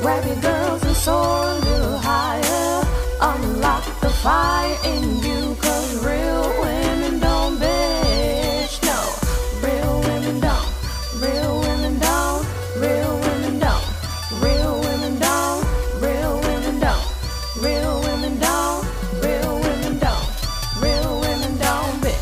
Grab your girls and soar a little higher. Unlock the fire in you, 'cause real women don't bitch. No, real women don't. Real women don't. Real women don't. Real women don't. Real women don't. Real women don't. Real women don't. Real women don't bitch.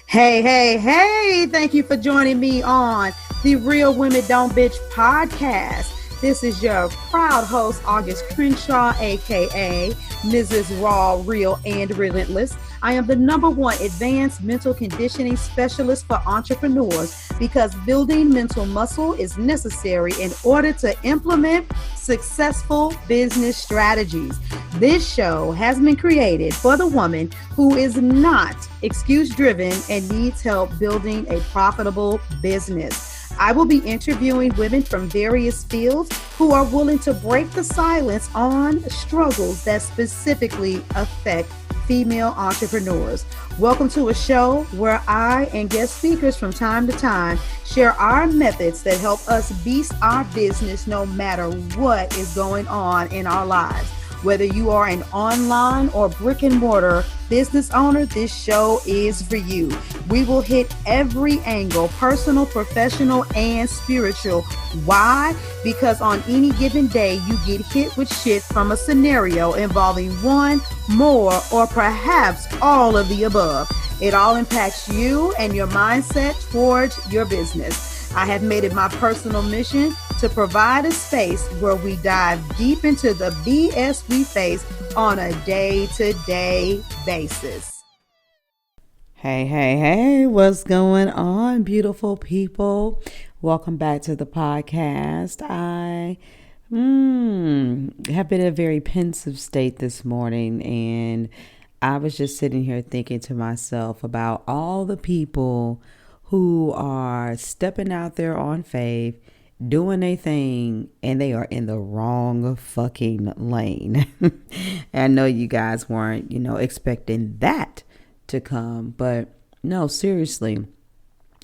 Hey, thank you for joining me on the Real Women Don't Bitch podcast. This is your proud host, August Crenshaw, aka Mrs. Raw, Real, and Relentless. I am the #1 advanced mental conditioning specialist for entrepreneurs because building mental muscle is necessary in order to implement successful business strategies. This show has been created for the woman who is not excuse-driven and needs help building a profitable business. I will be interviewing women from various fields who are willing to break the silence on struggles that specifically affect female entrepreneurs. Welcome to a show where I and guest speakers from time to time share our methods that help us beast our business no matter what is going on in our lives. Whether you are an online or brick and mortar business owner, this show is for you. We will hit every angle, personal, professional, and spiritual. Why? Because on any given day, you get hit with shit from a scenario involving one, more, or perhaps all of the above. It all impacts you and your mindset towards your business. I have made it my personal mission to provide a space where we dive deep into the BS we face on a day-to-day basis. Hey, what's going on, beautiful people? Welcome back to the podcast. I have been in a very pensive state this morning, and I was just sitting here thinking to myself about all the people who are stepping out there on faith, doing their thing, and they are in the wrong fucking lane. I know you guys weren't, expecting that to come, but no, seriously.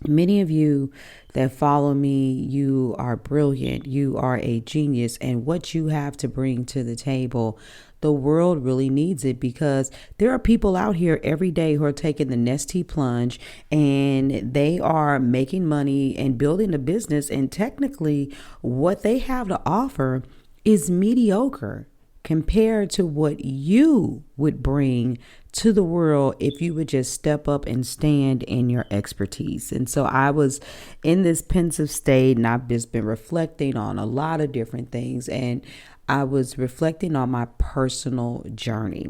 Many of you that follow me, you are brilliant. You are a genius, and what you have to bring to the table, the world really needs it, because there are people out here every day who are taking the nesty plunge and they are making money and building a business. And technically what they have to offer is mediocre compared to what you would bring to the world if you would just step up and stand in your expertise. And so I was in this pensive state, and I've just been reflecting on a lot of different things, and I was reflecting on my personal journey.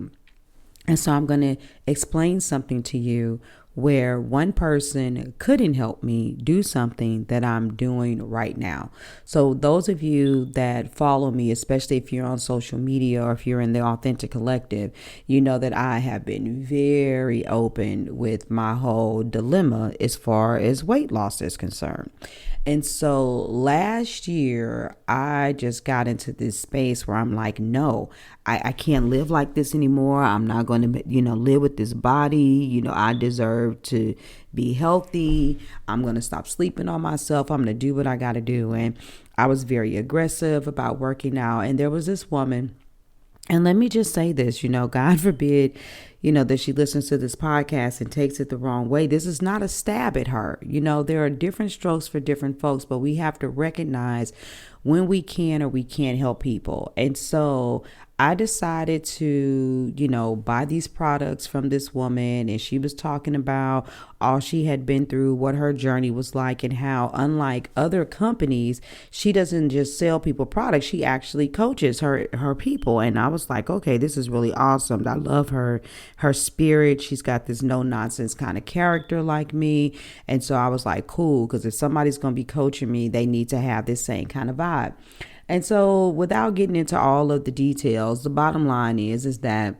And so I'm going to explain something to you where one person couldn't help me do something that I'm doing right now. So those of you that follow me, especially if you're on social media or if you're in the Authentic Collective, you know that I have been very open with my whole dilemma as far as weight loss is concerned. And so last year, I just got into this space where I'm like, no, I can't live like this anymore. I'm not going to, live with this body. I deserve to be healthy. I'm going to stop sleeping on myself. I'm going to do what I got to do. And I was very aggressive about working out. And there was this woman. And let me just say this, God forbid, that she listens to this podcast and takes it the wrong way. This is not a stab at her. There are different strokes for different folks, but we have to recognize when we can or we can't help people. And so I decided to, buy these products from this woman, and she was talking about all she had been through, what her journey was like, and how, unlike other companies, she doesn't just sell people products. She actually coaches her people. And I was like, okay, this is really awesome. I love her spirit. She's got this no nonsense kind of character like me. And so I was like, cool, because if somebody's going to be coaching me, they need to have this same kind of vibe. And so without getting into all of the details, the bottom line is that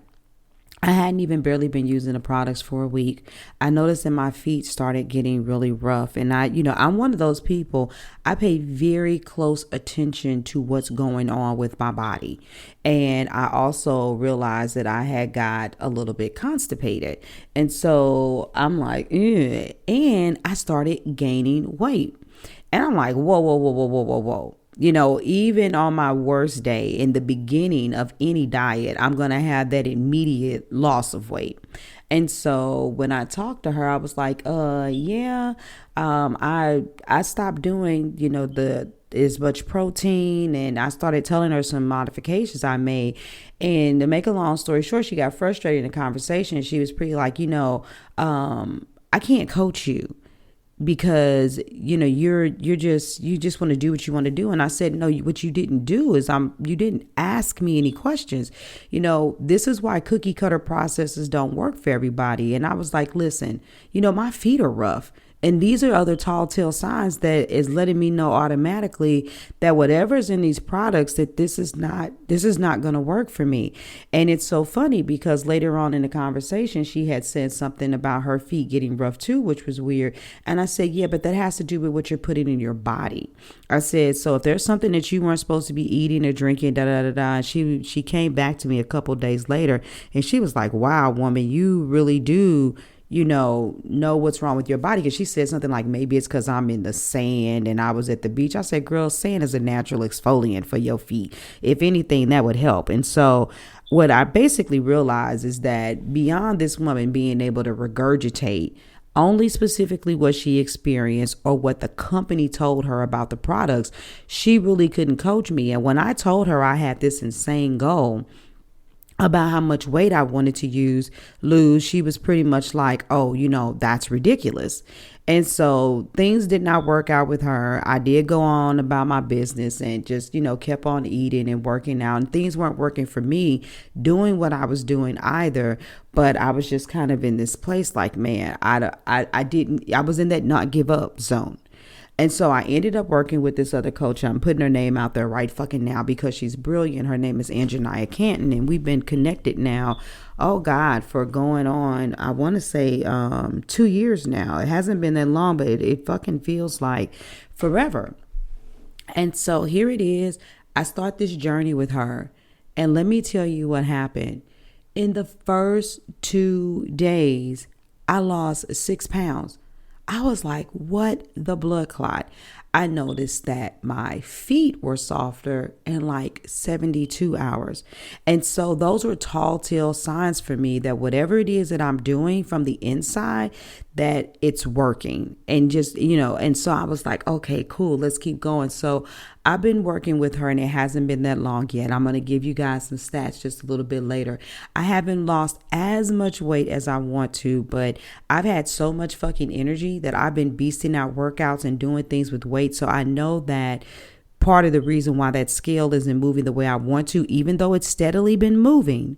I hadn't even barely been using the products for a week. I noticed that my feet started getting really rough. And I'm one of those people, I pay very close attention to what's going on with my body. And I also realized that I had got a little bit constipated. And so I'm like, and I started gaining weight. And I'm like, whoa, whoa, whoa, whoa, whoa, whoa, whoa. Even on my worst day, in the beginning of any diet, I'm going to have that immediate loss of weight. And so when I talked to her, I was like, yeah, I stopped doing, the as much protein, and I started telling her some modifications I made. And to make a long story short, she got frustrated in the conversation. She was pretty like, I can't coach you because you just want to do what you want to do. And I said, no, what you didn't do is you didn't ask me any questions. This is why cookie cutter processes don't work for everybody. And I was like, listen, my feet are rough. And these are other tall tale signs that is letting me know automatically that whatever's in these products, that this is not going to work for me. And it's so funny because later on in the conversation, she had said something about her feet getting rough too, which was weird. And I said, yeah, but that has to do with what you're putting in your body. I said, so if there's something that you weren't supposed to be eating or drinking, da da da da. And she came back to me a couple days later, and she was like, wow, woman, you really do know what's wrong with your body. Because she said something like, maybe it's because I'm in the sand and I was at the beach. I said, girl, sand is a natural exfoliant for your feet. If anything, that would help. And so what I basically realized is that beyond this woman being able to regurgitate only specifically what she experienced or what the company told her about the products, she really couldn't coach me. And when I told her I had this insane goal about how much weight I wanted to lose, she was pretty much like, oh, that's ridiculous. And so things did not work out with her. I did go on about my business and just, kept on eating and working out, and things weren't working for me doing what I was doing either. But I was just kind of in this place like, man, I was in that not give up zone. And so I ended up working with this other coach. I'm putting her name out there right fucking now because she's brilliant. Her name is Anjaniah Canton, and we've been connected now, oh God, for going on, I want to say 2 years now. It hasn't been that long, but it fucking feels like forever. And so here it is. I start this journey with her, and let me tell you what happened. In the first 2 days, I lost 6 pounds. I was like, what the blood clot? I noticed that my feet were softer in like 72 hours. And so those were tall tale signs for me that whatever it is that I'm doing from the inside, that it's working. And just, and so I was like, okay, cool, let's keep going. So I've been working with her, and it hasn't been that long yet. I'm going to give you guys some stats just a little bit later. I haven't lost as much weight as I want to, but I've had so much fucking energy that I've been beasting out workouts and doing things with weight. So I know that part of the reason why that scale isn't moving the way I want to, even though it's steadily been moving,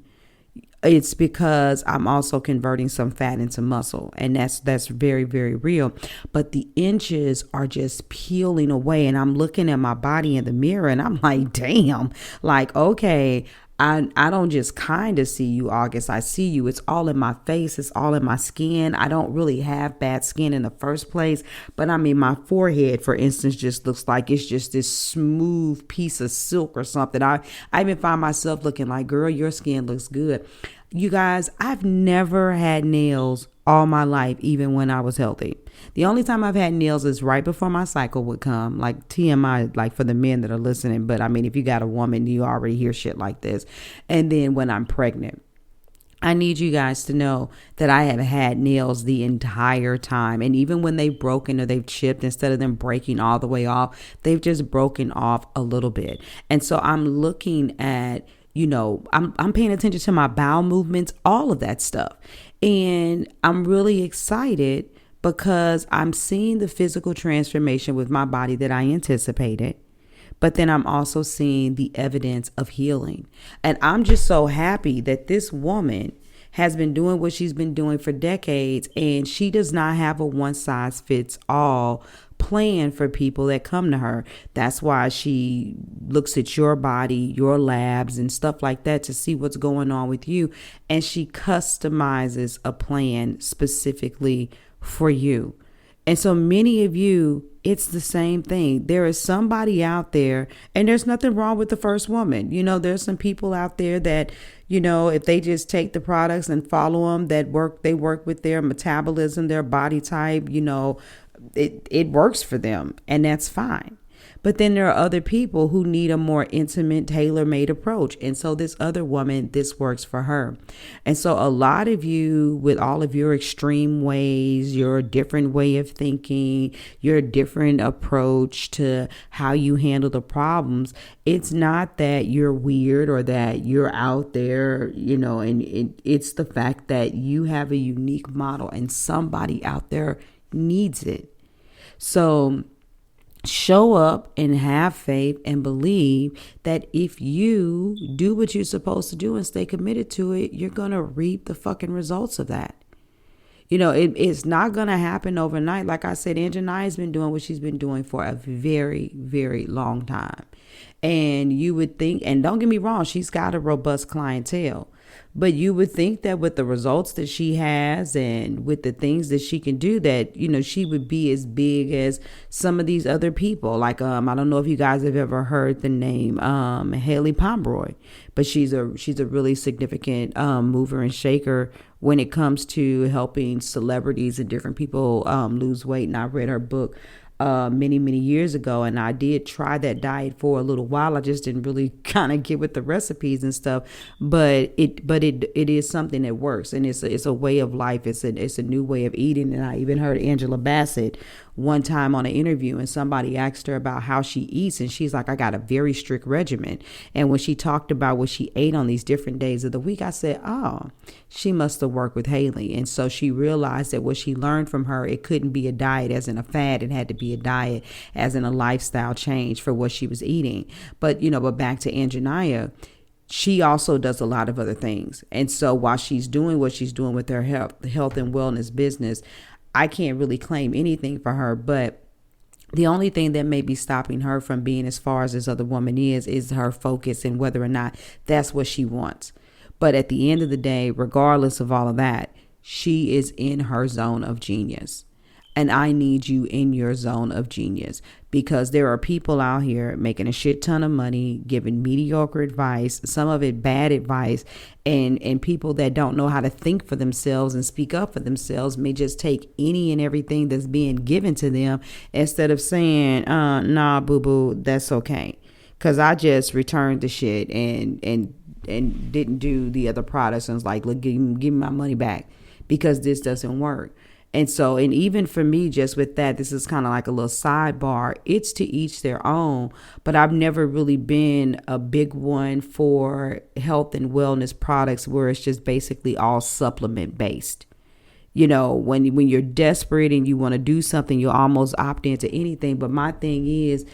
it's because I'm also converting some fat into muscle, and that's very, very real. But the inches are just peeling away, and I'm looking at my body in the mirror, and I'm like, damn, like, okay, I don't just kind of see you, August. I see you. It's all in my face. It's all in my skin. I don't really have bad skin in the first place. But I mean, my forehead, for instance, just looks like it's just this smooth piece of silk or something. I even find myself looking like, girl, your skin looks good. You guys, I've never had nails all my life, even when I was healthy. The only time I've had nails is right before my cycle would come, like TMI, like for the men that are listening. But I mean, if you got a woman, you already hear shit like this. And then when I'm pregnant, I need you guys to know that I have had nails the entire time. And even when they've broken or they've chipped, instead of them breaking all the way off, they've just broken off a little bit. And so I'm looking at, I'm paying attention to my bowel movements, all of that stuff. And I'm really excited because I'm seeing the physical transformation with my body that I anticipated. But then I'm also seeing the evidence of healing. And I'm just so happy that this woman has been doing what she's been doing for decades. And she does not have a one size fits all plan for people that come to her. That's why she looks at your body, your labs and stuff like that to see what's going on with you. And she customizes a plan specifically for you. And so many of you, it's the same thing. There is somebody out there, and there's nothing wrong with the first woman. There's some people out there that, if they just take the products and follow them, they work with their metabolism, their body type, it works for them, and that's fine. But then there are other people who need a more intimate, tailor-made approach. And so this other woman, this works for her. And so a lot of you, with all of your extreme ways, your different way of thinking, your different approach to how you handle the problems, it's not that you're weird or that you're out there, and it's the fact that you have a unique model and somebody out there needs it. So show up and have faith and believe that if you do what you're supposed to do and stay committed to it, you're going to reap the fucking results of that. It's not going to happen overnight. Like I said, Anjanaya has been doing what she's been doing for a very, very long time. And you would think, and don't get me wrong, she's got a robust clientele. But you would think that with the results that she has and with the things that she can do, that, she would be as big as some of these other people. Like, I don't know if you guys have ever heard the name Haley Pomeroy, but she's a really significant mover and shaker when it comes to helping celebrities and different people lose weight. And I read her book many years ago, and I did try that diet for a little while. I just didn't really kind of get with the recipes and stuff, but it is something that works, and it's a way of life. It's a new way of eating. And I even heard Angela Bassett one time on an interview, and somebody asked her about how she eats, and she's like, I got a very strict regimen. And when she talked about what she ate on these different days of the week, I said, oh, she must have worked with Haley. And so she realized that what she learned from her, it couldn't be a diet as in a fad. It had to be a diet as in a lifestyle change for what she was eating. But back to Anjanaya, she also does a lot of other things. And so while she's doing what she's doing with her health and wellness business, I can't really claim anything for her, but the only thing that may be stopping her from being as far as this other woman is her focus and whether or not that's what she wants. But at the end of the day, regardless of all of that, she is in her zone of genius. And I need you in your zone of genius, because there are people out here making a shit ton of money, giving mediocre advice, some of it bad advice, and people that don't know how to think for themselves and speak up for themselves may just take any and everything that's being given to them instead of saying, nah, boo-boo, that's okay. Because I just returned the shit and didn't do the other products and was like, look, give me my money back because this doesn't work. And so, and even for me, just with that, this is kind of like a little sidebar. It's to each their own, but I've never really been a big one for health and wellness products where it's just basically all supplement based. When you're desperate and you want to do something, you almost opt into anything. But my thing is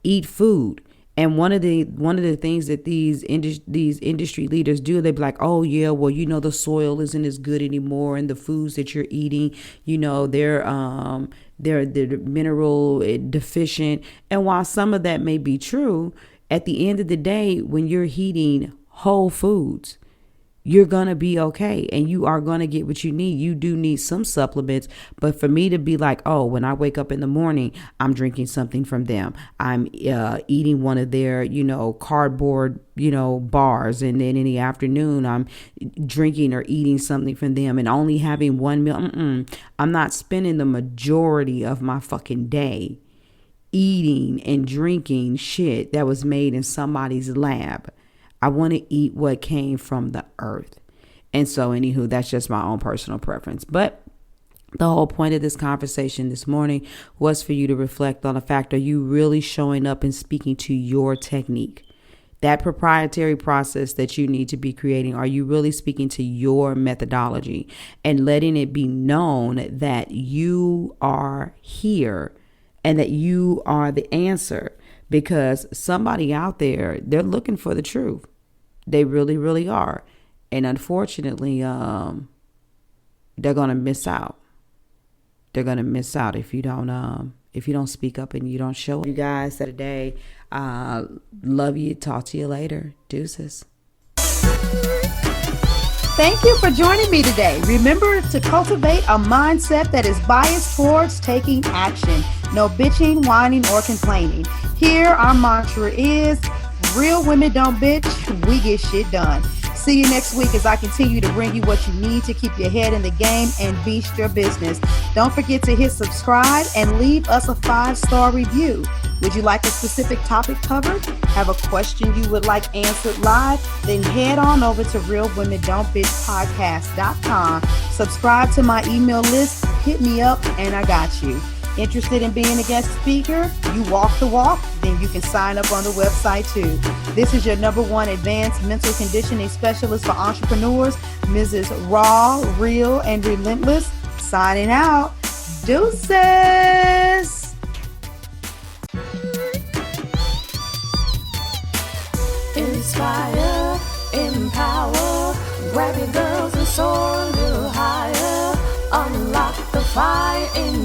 eat food. And one of the things that these industry leaders do, they be like, oh yeah, well, the soil isn't as good anymore, and the foods that you're eating, they're mineral deficient. And while some of that may be true, at the end of the day, when you're eating whole foods, you're going to be okay, and you are going to get what you need. You do need some supplements, but for me to be like, oh, when I wake up in the morning, I'm drinking something from them. I'm eating one of their, cardboard, bars. And then in the afternoon, I'm drinking or eating something from them and only having one meal. I'm not spending the majority of my fucking day eating and drinking shit that was made in somebody's lab. I want to eat what came from the earth. And so, anywho, that's just my own personal preference. But the whole point of this conversation this morning was for you to reflect on the fact, are you really showing up and speaking to your technique? That proprietary process that you need to be creating, are you really speaking to your methodology and letting it be known that you are here and that you are the answer? Because somebody out there, they're looking for the truth. They really, really are. And unfortunately, they're going to miss out. They're going to miss out if you don't speak up and you don't show up. You guys today, love you. Talk to you later. Deuces. Thank you for joining me today. Remember to cultivate a mindset that is biased towards taking action. No bitching, whining, or complaining. Here, our mantra is, real women don't bitch, we get shit done. See you next week as I continue to bring you what you need to keep your head in the game and beast your business. Don't forget to hit subscribe and leave us a 5-star review. Would you like a specific topic covered? Have a question you would like answered live? Then head on over to realwomendon'tbitchpodcast.com. Subscribe to my email list, hit me up, and I got you. Interested in being a guest speaker? You walk the walk? Then you can sign up on the website too. This is your #1 advanced mental conditioning specialist for entrepreneurs, Mrs. Raw, Real, and Relentless. Signing out. Deuces. Inspire, empower, grab your girls and soar a little higher. Unlock the fire in